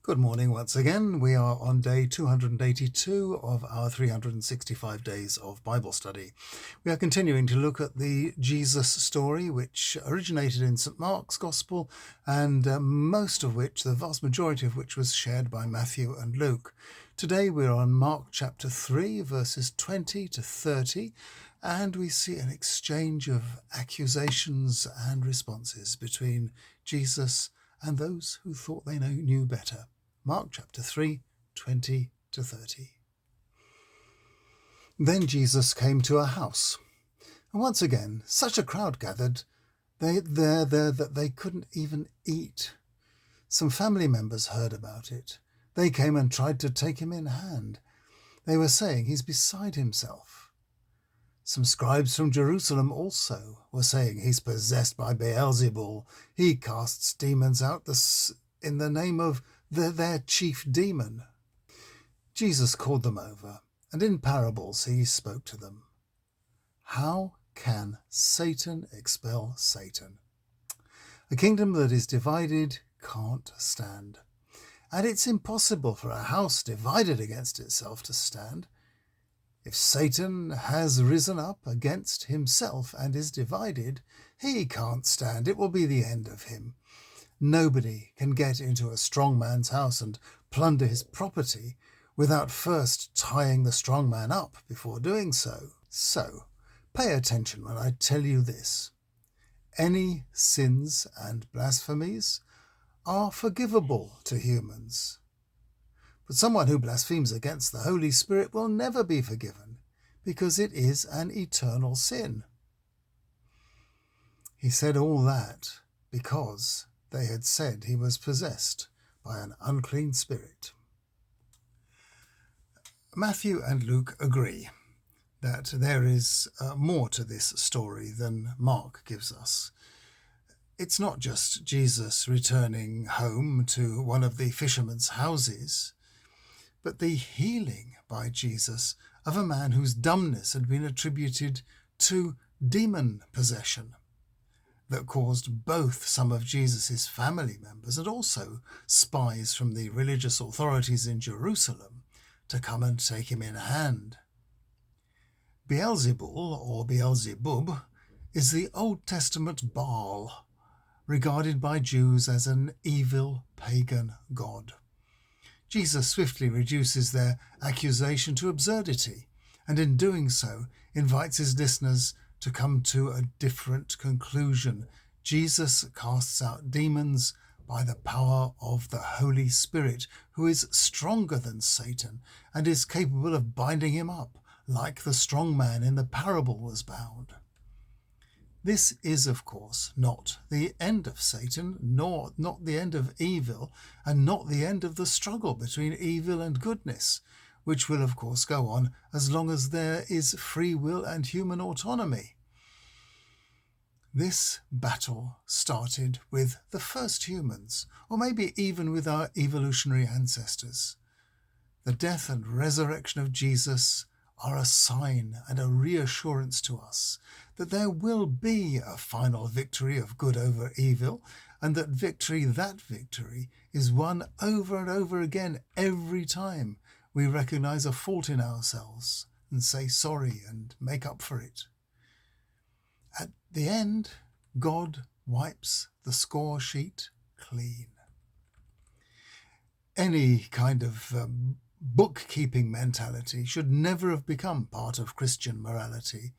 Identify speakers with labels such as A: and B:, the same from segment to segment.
A: Good morning once again. We are on day 282 of our 365 days of Bible study. We are continuing to look at the Jesus story, which originated in St. Mark's Gospel, and most of which, the vast majority of which, was shared by Matthew and Luke. Today we're on Mark chapter 3, verses 20 to 30, and we see an exchange of accusations and responses between Jesus and those who thought they knew better. Mark chapter 3, 20 to 30. Then Jesus came to a house, and once again such a crowd gathered there that they couldn't even eat. Some family members heard about it. They came and tried to take him in hand. They were saying he's beside himself. Some scribes from Jerusalem also were saying he's possessed by Beelzebul. He casts demons out in the name of their chief demon. Jesus called them over, and in parables he spoke to them. How can Satan expel Satan? A kingdom that is divided can't stand. And it's impossible for a house divided against itself to stand. If Satan has risen up against himself and is divided, he can't stand. It will be the end of him. Nobody can get into a strong man's house and plunder his property without first tying the strong man up before doing so. So, pay attention when I tell you this. Any sins and blasphemies are forgivable to humans. But someone who blasphemes against the Holy Spirit will never be forgiven, because it is an eternal sin. He said all that because they had said he was possessed by an unclean spirit. Matthew and Luke agree that there is more to this story than Mark gives us. It's not just Jesus returning home to one of the fishermen's houses, but the healing by Jesus of a man whose dumbness had been attributed to demon possession that caused both some of Jesus' family members and also spies from the religious authorities in Jerusalem to come and take him in hand. Beelzebul, or Beelzebub, is the Old Testament Baal, regarded by Jews as an evil pagan god. Jesus swiftly reduces their accusation to absurdity, and in doing so invites his listeners to come to a different conclusion. Jesus casts out demons by the power of the Holy Spirit, who is stronger than Satan and is capable of binding him up, like the strong man in the parable was bound. This is, of course, not the end of Satan, nor not the end of evil, and not the end of the struggle between evil and goodness, which will, of course, go on as long as there is free will and human autonomy. This battle started with the first humans, or maybe even with our evolutionary ancestors. The death and resurrection of Jesus are a sign and a reassurance to us that there will be a final victory of good over evil, and that victory is won over and over again every time we recognize a fault in ourselves and say sorry and make up for it. At the end, God wipes the score sheet clean. Any kind of bookkeeping mentality should never have become part of Christian morality,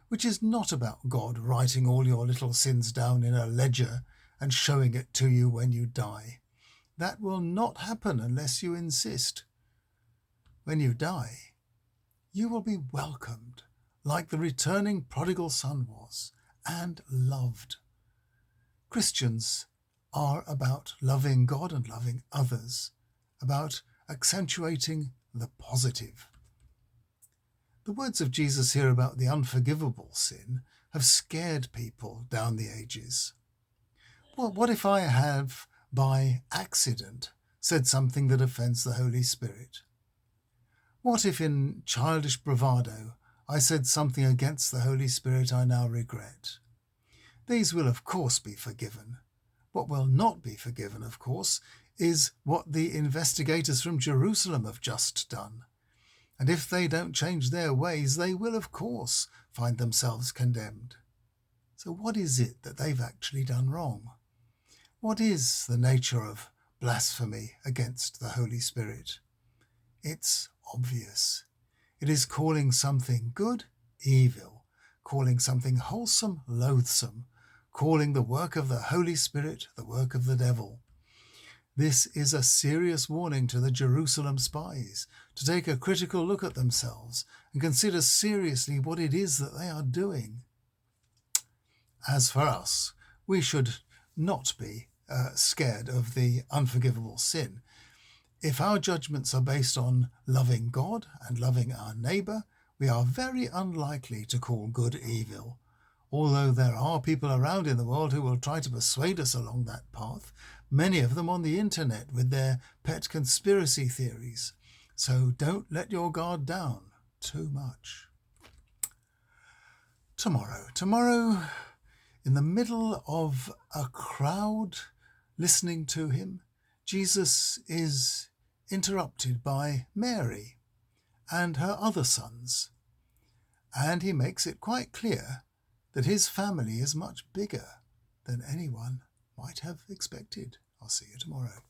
A: which is not about God writing all your little sins down in a ledger and showing it to you when you die. That will not happen unless you insist. When you die, you will be welcomed like the returning prodigal son was, and loved. Christians are about loving God and loving others, about accentuating the positive. The words of Jesus here about the unforgivable sin have scared people down the ages. Well, what if I have, by accident, said something that offends the Holy Spirit? What if in childish bravado I said something against the Holy Spirit I now regret? These will, of course, be forgiven. What will not be forgiven, of course, is what the investigators from Jerusalem have just done. And if they don't change their ways, they will, of course, find themselves condemned. So what is it that they've actually done wrong? What is the nature of blasphemy against the Holy Spirit? It's obvious. It is calling something good evil, calling something wholesome loathsome, calling the work of the Holy Spirit the work of the devil. This is a serious warning to the Jerusalem spies to take a critical look at themselves and consider seriously what it is that they are doing. As for us, we should not be scared of the unforgivable sin. If our judgments are based on loving God and loving our neighbour, we are very unlikely to call good evil. Although there are people around in the world who will try to persuade us along that path, many of them on the internet with their pet conspiracy theories. So don't let your guard down too much. Tomorrow, in the middle of a crowd listening to him, Jesus is interrupted by Mary and her other sons, and he makes it quite clear that his family is much bigger than anyone might have expected. I'll see you tomorrow.